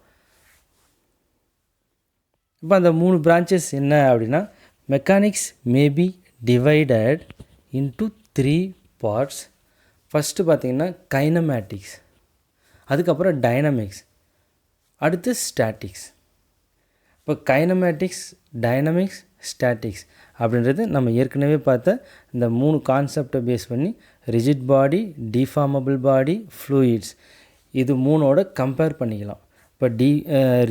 இப்போ அந்த 3 பிரான்ச்சஸ் என்ன அப்படின்னா, mechanics may be divided into 3 parts. First பார்த்திங்கன்னா கைனமேட்டிக்ஸ், அதுக்கப்புறம் டைனமிக்ஸ், அடுத்து ஸ்டாட்டிக்ஸ். இப்போ கைனமேட்டிக்ஸ், டைனமிக்ஸ், ஸ்டாட்டிக்ஸ் அப்படின்றது நம்ம ஏற்கனவே பார்த்த இந்த 3 கான்செப்டை பேஸ் பண்ணி ரிஜிட் பாடி, டிஃபார்மபிள் பாடி, ஃப்ளூயிட்ஸ் இது 3ஓட கம்பேர் பண்ணிக்கலாம். இப்போ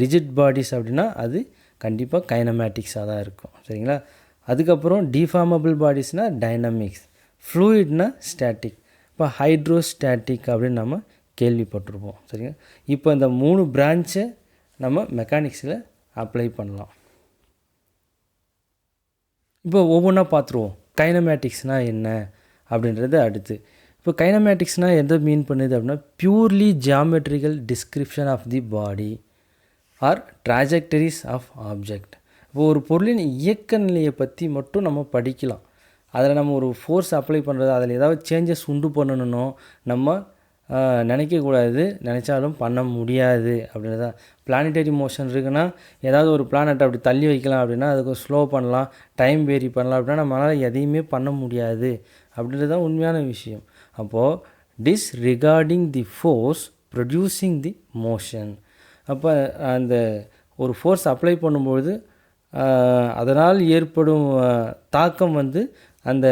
ரிஜிட் பாடிஸ் அப்படின்னா அது கண்டிப்பாக கைனமேட்டிக்ஸாக தான் இருக்கும். சரிங்களா? அதுக்கப்புறம் டிஃபார்மபிள் பாடிஸ்னால் டைனமிக்ஸ், ஃப்ளூயிட்னா ஸ்டாட்டிக். இப்போ ஹைட்ரோஸ்டாட்டிக் அப்படின்னு நம்ம கேள்விப்பட்டிருப்போம். சரிங்களா? இப்போ இந்த 3 பிரான்ச்சை நம்ம மெக்கானிக்ஸில் அப்ளை பண்ணலாம். இப்போ ஒவ்வொன்றா பார்த்துருவோம். கைனமேட்டிக்ஸ்னால் என்ன அப்படின்றது அடுத்து. இப்போ கைனமேட்டிக்ஸ்னால் எதை மீன் பண்ணுது அப்படின்னா, purely geometrical description of the body or trajectories of object. இப்போ ஒரு பொருளின் இயக்க நிலையை பற்றி மட்டும் நம்ம படிக்கலாம். அதில் நம்ம ஒரு ஃபோர்ஸ் அப்ளை பண்ணுறது, அதில் ஏதாவது சேஞ்சஸ் உண்டு பண்ணணும் நம்ம நினைக்கக்கூடாது, நினச்சாலும் பண்ண முடியாது அப்படின்றது தான். பிளானிட்டரி மோஷன் இருக்குன்னா ஏதாவது ஒரு பிளானட்டை அப்படி தள்ளி வைக்கலாம் அப்படின்னா அதுக்கு ஸ்லோ பண்ணலாம், டைம் வேரி பண்ணலாம் அப்படின்னா நம்மளால் எதையுமே பண்ண முடியாது அப்படின்றது தான் உண்மையான விஷயம். அப்போது டிஸ்ரிகார்டிங் தி ஃபோர்ஸ் ப்ரொடியூசிங் தி மோஷன். அப்போ அந்த ஒரு ஃபோர்ஸ் அப்ளை பண்ணும்பொழுது அதனால் ஏற்படும் தாக்கம் அந்த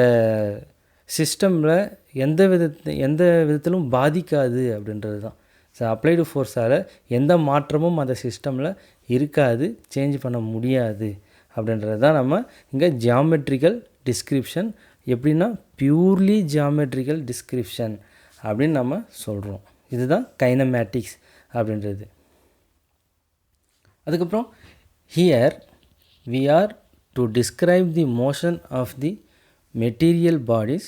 சிஸ்டமில் எந்த விதத்திலும் பாதிக்காது அப்படின்றது தான். ஸோ அப்ளைடு ஃபோர்ஸால் எந்த மாற்றமும் அந்த சிஸ்டமில் இருக்காது, சேஞ்ச் பண்ண முடியாது அப்படின்றது தான் நம்ம இங்கே ஜியாமெட்ரிக்கல் டிஸ்கிரிப்ஷன், எப்படின்னா பியூர்லி ஜியாமெட்ரிக்கல் டிஸ்கிரிப்ஷன் அப்படின்னு நம்ம சொல்கிறோம். இதுதான் கைனமேட்டிக்ஸ் அப்படின்றது. அதுக்கப்புறம் here we are to describe the motion of the material bodies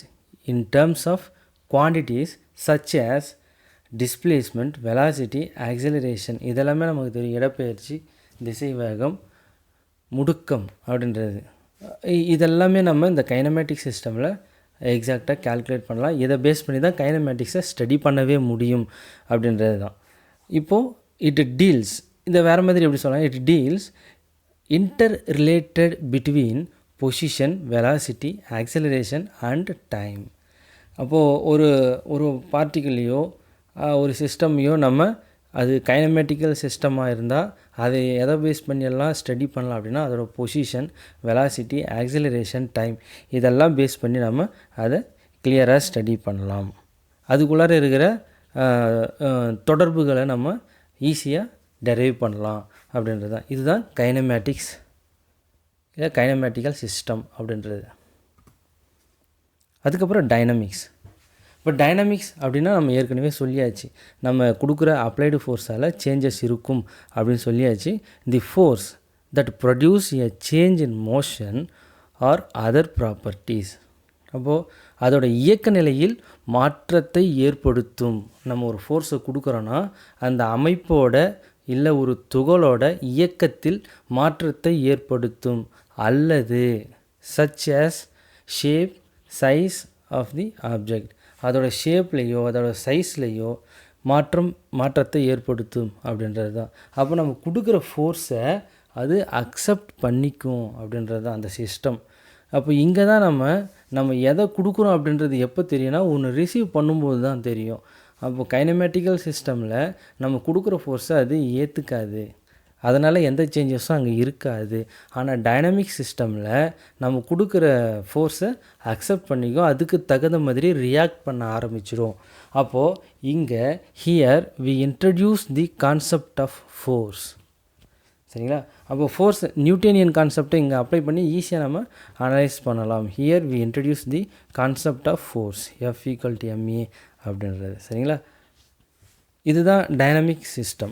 in terms of quantities such as displacement, velocity, acceleration. இதெல்லாமே நமக்கு தெரியும். இடப்பெயர்ச்சி, திசை வேகம், முடுக்கம் அப்படின்றது. இதெல்லாமே நம்ம இந்த கைனமேட்டிக் சிஸ்டமில் எக்ஸாக்டாக கால்குலேட் பண்ணலாம். இதை பேஸ் பண்ணி தான் கைனமேட்டிக்ஸை ஸ்டடி பண்ணவே முடியும் அப்படின்றது தான். இப்போது இட் டீல்ஸ், இந்த வேறு மாதிரி எப்படி சொல்லலாம், it deals interrelated between position, velocity, acceleration and time. அப்போது ஒரு ஒரு பார்ட்டிகிளையோ ஒரு சிஸ்டமையோ நம்ம அது கைனமேட்டிக்கல் சிஸ்டமாக இருந்தால் அதை எதை பேஸ் பண்ணியெல்லாம் ஸ்டடி பண்ணலாம் அப்படின்னா அதோட பொசிஷன், வெலாசிட்டி, ஆக்சிலரேஷன், டைம் இதெல்லாம் பேஸ் பண்ணி நம்ம அதை கிளியராக ஸ்டடி பண்ணலாம். அதுக்குள்ளார இருக்கிற தொடர்புகளை நம்ம ஈஸியாக டெரைவ் பண்ணலாம் அப்படின்றது தான். இதுதான் கைனமேட்டிக்ஸ் இல்லை கைனமேட்டிக்கல் சிஸ்டம் அப்படின்றது. அதுக்கப்புறம் டைனமிக்ஸ். இப்போ டைனமிக்ஸ் அப்படின்னா நம்ம ஏற்கனவே சொல்லியாச்சு, நம்ம கொடுக்குற அப்ளைடு ஃபோர்ஸால் சேஞ்சஸ் இருக்கும் அப்படின்னு சொல்லியாச்சு. தி force that produce a change in motion R other properties. அப்போது அதோட இயக்க நிலையில் மாற்றத்தை ஏற்படுத்தும். நம்ம ஒரு ஃபோர்ஸை கொடுக்குறோன்னா அந்த அமைப்போட இல்லை ஒரு துகளோட இயக்கத்தில் மாற்றத்தை ஏற்படுத்தும் அல்லது such as shape, size of the object, அதோட ஷேப்லேயோ அதோட சைஸ்லேயோ மாற்றத்தை ஏற்படுத்தும் அப்படின்றது தான். அப்போ நம்ம கொடுக்குற ஃபோர்ஸை அது அக்செப்ட் பண்ணிக்கும் அப்படின்றது தான் அந்த சிஸ்டம். அப்போ இங்கே தான் நம்ம எதை கொடுக்குறோம் அப்படின்றது எப்போ தெரியும்னா ஒன்று ரிசீவ் பண்ணும்போது தான் தெரியும். அப்போது கைனமேட்டிக்கல் சிஸ்டமில் நம்ம கொடுக்குற ஃபோர்ஸை அது ஏற்றுக்காது, அதனால் எந்த சேஞ்சஸும் அங்கே இருக்காது. ஆனால் டைனமிக் சிஸ்டமில் நம்ம கொடுக்குற ஃபோர்ஸை அக்செப்ட் பண்ணிக்கும், அதுக்கு தகுந்த மாதிரி ரியாக்ட் பண்ண ஆரம்பிச்சிடும். அப்போது இங்கே here we introduce the concept of force. சரிங்களா? அப்போ ஃபோர்ஸ் நியூட்டனியன் கான்செப்டை இங்கே அப்ளை பண்ணி ஈஸியாக நம்ம அனலைஸ் பண்ணலாம். Here we introduce the concept of force, F=ma அப்படின்றது. சரிங்களா? இதுதான் டைனமிக் சிஸ்டம்.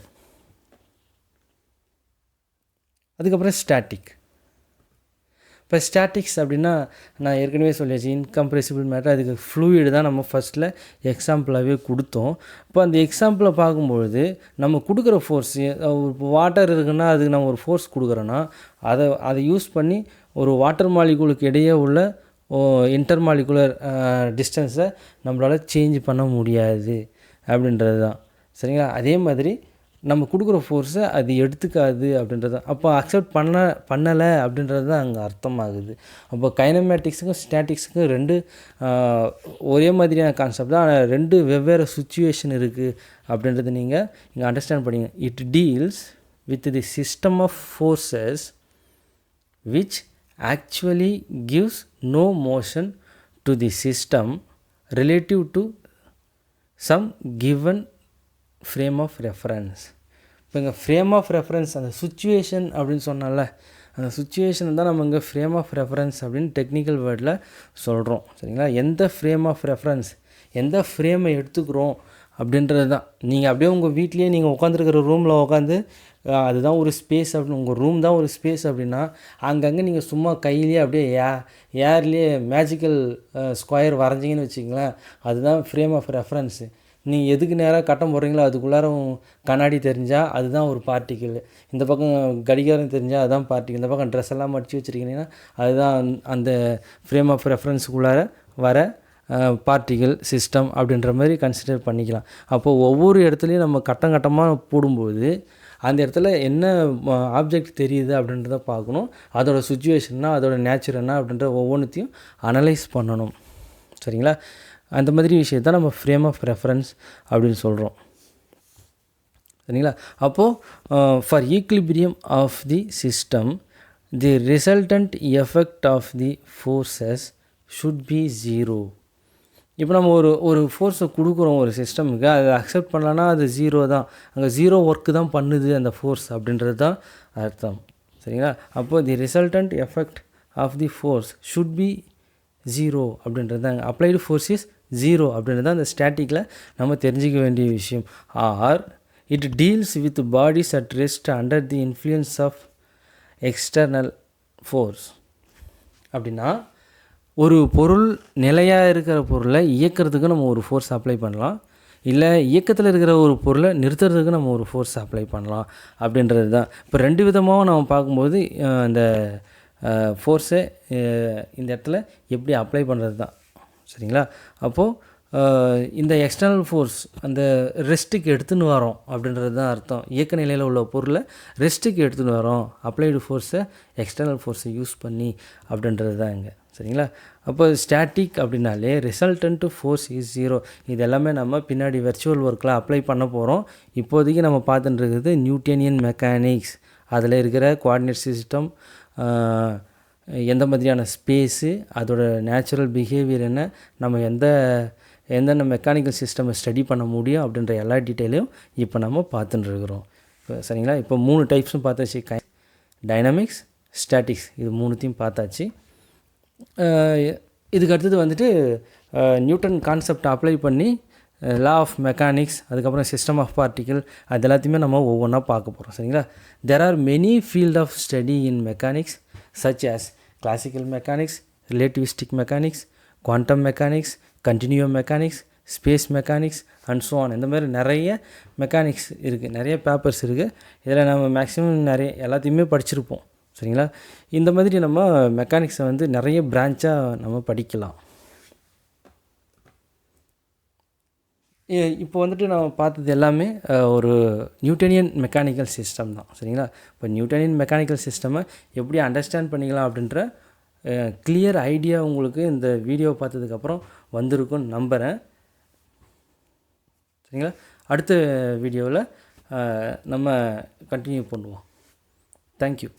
அதுக்கப்புறம் ஸ்டாட்டிக். இப்போ ஸ்டாட்டிக்ஸ் அப்படின்னா நான் ஏற்கனவே சொல்லியாச்சு, இன்கம்ப்ரெசிபிள் மேட்டர், அதுக்கு ஃப்ளூயிடு தான் நம்ம ஃபஸ்ட்டில் எக்ஸாம்பிளாகவே கொடுத்தோம். இப்போ அந்த எக்ஸாம்பிளை பார்க்கும்பொழுது நம்ம கொடுக்குற ஃபோர்ஸ், வாட்டர் இருக்குன்னா அதுக்கு நம்ம ஒரு ஃபோர்ஸ் கொடுக்குறோன்னா அதை யூஸ் பண்ணி ஒரு வாட்டர் மாலிகுலுக்கு இடையே உள்ள இன்டர்மாலிகுலர் டிஸ்டன்ஸை நம்மளால் சேஞ்ச் பண்ண முடியாது அப்படின்றது தான். சரிங்களா? அதே மாதிரி நம்ம கொடுக்குற ஃபோர்ஸை அது எடுத்துக்காது அப்படின்றது தான். அப்போ அக்செப்ட் பண்ணலை அப்படின்றது தான் அங்கே அர்த்தமாகுது. அப்போ கைனமேட்டிக்ஸுக்கும் ஸ்டாட்டிக்ஸுக்கும் ரெண்டு ஒரே மாதிரியான கான்செப்ட் தான், ஆனால் ரெண்டு வெவ்வேறு சுச்சுவேஷன் இருக்குது அப்படின்றது நீங்கள் இங்கே அண்டர்ஸ்டாண்ட் பண்ணிங்க. It deals with the system of forces which actually gives no motion to the system relative to some given frame of reference. இப்போ இங்கே ஃப்ரேம் ஆஃப் ரெஃபரன்ஸ் அந்த சுச்சுவேஷன் அப்படின்னு சொன்னால அந்த சுச்சுவேஷன் தான் நம்ம இங்கே ஃப்ரேம் ஆஃப் ரெஃபரன்ஸ் அப்படின்னு டெக்னிக்கல் வேர்டில் சொல்கிறோம். சரிங்களா? எந்த ஃப்ரேம் ஆஃப் ரெஃபரன்ஸ், எந்த ஃப்ரேமை எடுத்துக்கிறோம் அப்படின்றது தான். நீங்கள் அப்படியே உங்கள் வீட்லேயே நீங்கள் உட்காந்துருக்கிற ரூமில் உட்காந்து அதுதான் ஒரு ஸ்பேஸ் அப்படின்னு, உங்கள் ரூம் தான் ஒரு ஸ்பேஸ் அப்படின்னா அங்கங்கே நீங்கள் சும்மா கையிலேயே அப்படியே ஏர்லேயே மேஜிக்கல் ஸ்கொயர் வரைஞ்சிங்கன்னு வச்சிங்களேன், அதுதான் ஃப்ரேம் ஆஃப் ரெஃபரன்ஸு. நீங்கள் எதுக்கு நேராக கட்டம் போடுறீங்களோ அதுக்குள்ளார கண்ணாடி தெரிஞ்சால் அதுதான் ஒரு பார்ட்டிக்கிள், இந்த பக்கம் கடிகாரம் தெரிஞ்சால் அதுதான் பார்ட்டிக்கிள், இந்த பக்கம் ட்ரெஸ் எல்லாம் மடித்து வச்சுருக்கீங்கன்னா அதுதான் அந்த ஃப்ரேம் ஆஃப் ரெஃபரன்ஸுக்குள்ளார வர பார்ட்டிகிள் சிஸ்டம் அப்படின்ற மாதிரி கன்சிடர் பண்ணிக்கலாம். அப்போது ஒவ்வொரு இடத்துலையும் நம்ம கட்டம் கட்டமாக போடும்போது அந்த இடத்துல என்ன ஆப்ஜெக்ட் தெரியுது அப்படின்றத பார்க்கணும், அதோட சுச்சுவேஷன்னா அதோட நேச்சர் என்ன அப்படின்ற ஒவ்வொன்றுத்தையும் அனலைஸ் பண்ணணும். சரிங்களா? அந்த மாதிரி விஷயத்தான் நம்ம ஃப்ரேம் ஆஃப் ரெஃபரன்ஸ் அப்படின்னு சொல்கிறோம். சரிங்களா? அப்போது for equilibrium of the system the resultant effect of the forces should be zero. இப்போ நம்ம ஒரு ஃபோர்ஸை கொடுக்குறோம் ஒரு சிஸ்டமுக்கு, அதை அக்செப்ட் பண்ணலன்னா அது ஜீரோ தான், அங்கே ஜீரோ ஒர்க்கு தான் பண்ணுது அந்த ஃபோர்ஸ் அப்படின்றது தான் அர்த்தம். சரிங்களா? அப்போது the resultant effect of the force should be zero அப்படின்றது தான் அப்ளைடு ஃபோர்ஸ் இஸ் ஜீரோ அப்படின்றது தான் அந்த ஸ்டாட்டிக்கில் நம்ம தெரிஞ்சிக்க வேண்டிய விஷயம். Or it deals with bodies at rest under the influence of external force. அப்படின்னா ஒரு பொருள் நிலையாக இருக்கிற பொருளை இயக்கிறதுக்கு நம்ம ஒரு ஃபோர்ஸ் அப்ளை பண்ணலாம், இல்லை இயக்கத்தில் இருக்கிற ஒரு பொருளை நிறுத்துறதுக்கு நம்ம ஒரு ஃபோர்ஸ் அப்ளை பண்ணலாம் அப்படின்றது தான். இப்போ ரெண்டு விதமாக நம்ம பார்க்கும்போது இந்த ஃபோர்ஸை இந்த இடத்துல எப்படி அப்ளை பண்ணுறது தான். சரிங்களா? அப்போது இந்த எக்ஸ்டர்னல் ஃபோர்ஸ் அந்த ரெஸ்ட்டுக்கு எடுத்துன்னு வரோம் அப்படின்றது தான் அர்த்தம். இயக்க நிலையில் உள்ள பொருளை ரெஸ்ட்டுக்கு எடுத்துன்னு வரோம், அப்ளைடு ஃபோர்ஸை எக்ஸ்டர்னல் ஃபோர்ஸை யூஸ் பண்ணி அப்படின்றது தான் இங்கே. சரிங்களா? அப்போ ஸ்டாட்டிக் அப்படின்னாலே ரிசல்டன்ட் ஃபோர்ஸ் இஸ் 0. இது எல்லாமே நம்ம பின்னாடி வெர்ச்சுவல் ஒர்க்கில் அப்ளை பண்ண போகிறோம். இப்போதைக்கு நம்ம பார்த்துட்டு இருக்கிறது நியூட்டனியன் மெக்கானிக்ஸ். அதில் இருக்கிற கோஆர்டினேட் சிஸ்டம், எந்த மாதிரியான ஸ்பேஸு, அதோட நேச்சுரல் பிஹேவியர் என்ன, நம்ம எந்தெந்த மெக்கானிக்கல் சிஸ்டமை ஸ்டடி பண்ண முடியும் அப்படின்ற எல்லா டீட்டெயிலையும் இப்போ நம்ம பார்த்துட்டு இருக்கிறோம். இப்போ சரிங்களா? இப்போ 3 டைப்ஸும் பார்த்தாச்சு. டைனமிக்ஸ், ஸ்டாட்டிக்ஸ், இது 3த்தையும் பார்த்தாச்சு. இதுக்கு அடுத்தது வந்துட்டு நியூட்டன் கான்செப்ட் அப்ளை பண்ணி லா ஆஃப் மெக்கானிக்ஸ், அதுக்கப்புறம் சிஸ்டம் ஆஃப் பார்ட்டிக்கிள், அது எல்லாத்தையுமே நம்ம ஒவ்வொன்றா பார்க்க போகிறோம். சரிங்களா? There are many field of study in mechanics such as classical mechanics, relativistic mechanics, quantum mechanics, continuum mechanics, space mechanics and so on. இந்த மாதிரி நிறைய மெக்கானிக்ஸ் இருக்குது, நிறைய பேப்பர்ஸ் இருக்குது. இதில் நம்ம மேக்ஸிமம் எல்லாத்தையுமே படிச்சிருப்போம். சரிங்களா? இந்த மாதிரி நம்ம மெக்கானிக்ஸை வந்து நிறைய பிரான்ச்சாக நம்ம படிக்கலாம். இப்போ வந்துட்டு நம்ம பார்த்தது எல்லாமே ஒரு நியூட்டனியன் மெக்கானிக்கல் சிஸ்டம் தான். சரிங்களா? இப்போ நியூட்டனியன் மெக்கானிக்கல் சிஸ்டமை எப்படி அண்டர்ஸ்டாண்ட் பண்ணிக்கலாம் அப்படின்ற கிளியர் ஐடியா உங்களுக்கு இந்த வீடியோ பார்த்ததுக்கப்புறம் வந்திருக்குன்னு நம்புகிறேன். சரிங்களா? அடுத்த வீடியோவில் நம்ம கண்டினியூ பண்ணுவோம். தேங்க்யூ.